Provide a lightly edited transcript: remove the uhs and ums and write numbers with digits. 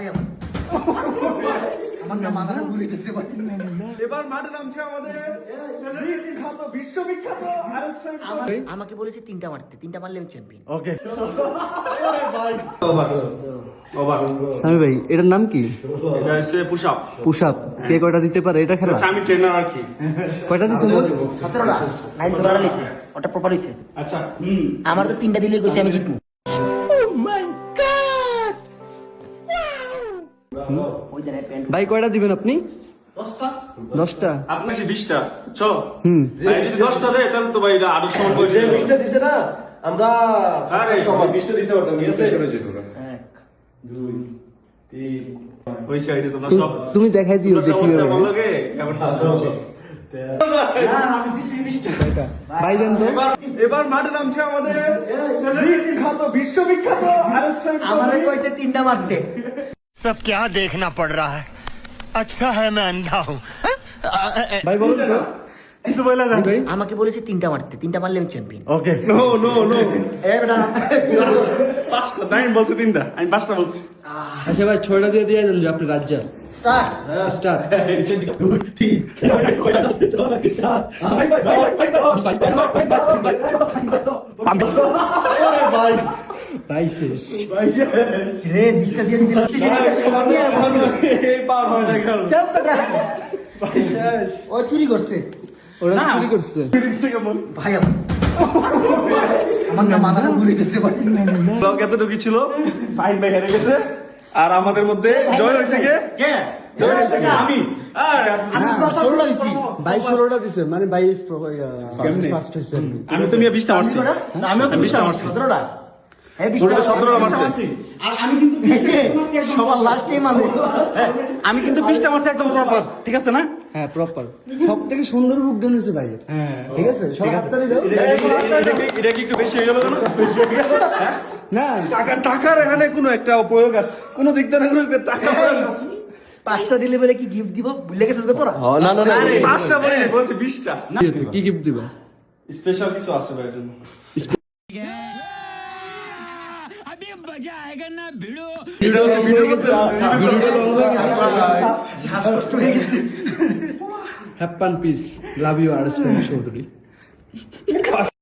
ভাই আমার না মাথাটা ঘুরে দিতেছে ভাই। এবার মাঠে নামছে আমাদের বিখ্যাত বিশ্ববিখ্যাত আমাকে বলেছে তিনটা মারতে, তিনটা মারলে আমি চ্যাম্পিয়ন। ওকে সামি ভাই এটার নাম কি? এটা হচ্ছে পুশ আপ। পুশ আপ কে কয়টা দিতে পারে এটা খেলা? আমি ট্রেনার আর কি। কয়টা দিছে? 17টা লাইন ধরা নিছে, ওটা প্রপার হইছে। আচ্ছা আমার তো তিনটা দিলেই কইছে আমি জিতবো। ওই দেন প্যান্ট ভাই কয়টা দিবেন আপনি? 10টা 10টা? আপনি 20টা চো হুম ভাই যদি 10টা দেয় তাহলে তো ভাই এটা আরো সমান করে যে 20টা দিছে না আমরা আরে সবাই 20টা দিতে পারতাম, ঠিক আছে? এক 2 3 হইছে হইছে তোমরা সব তুমি দেখাই দিও যে সব কিভাবে। ভালো লাগে এবারটা আমি দিছি 20টা। ভাই দেন তো। এবার মাঠে নামছে আমাদের বিখ্যাত বিশ্ববিখ্যাত আরএসএম আমারে কইছে তিনটা মারতে। सब क्या देखना पड़ रहा है। अच्छा है मैं अंधा हूँ। ভাই বলুন তো। কিছু বলে জি ভাই আমাকে বলেছে তিনটা মারতে, তিনটা মারলে আমি champion. Okay no no no এ বেটা 5টা নাই বলছে 3টা আমি 5টা বলছি আচ্ছা ভাই 6টা দিয়ে দিয়ে দেন যে আপনি রাজ্য স্টার্ট। স্টার্ট। ভাই শেষ। রে 20টা দিয়ে দিতে পার হয় না কারণ চাপ বেটা। ও চুরি করছে ওরা চুরি করছে। ফিলিংসটা কেমন ভাই আমার না মাথাটা ঘুরে দিতেছে ভাই। ব্লগ এতটুকু ছিল ফাইন ভাই হেরে গেছে আর আমাদের মধ্যে জয় হয়েছে কে জয় হয়েছে কে আমি আর আমি 16টা দিছি। ভাই 16টা দিছে মানে ভাই ফার্স্ট হইছে। আমি তো মিয়া 20টা মারছি আমিও তো 20টা মারছি 17টা। হ্যাঁ পুরো তো 17টা মারছে সবার লাস্টে মানে আমি কিন্তু 20টা মারছি একদম প্রপার ঠিক আছে না হ্যাঁ প্রপার সবথেকে সুন্দর বুক ডান হইছে ভাই। ঠিক আছে সব হাততালি দাও। এটা কি একটু বেশি হয়ে গেল না না টাকার এখানে কোনো একটা প্রয়োগ আছে কোনো দিক থেকে কোনো টাকা প্রয়োগ আছে 5টা দিলে বলে কি গিফট দিব ভুলে গেছিস গো তোরা? না না না 5টা বলে বলছে 20টা কি গিফট দিবা? স্পেশাল কিছু আছে ভাই জন্য ভিডিওটা শ্বাসকষ্ট হয়ে গেছে। Happy peace love you R S Chowdhury.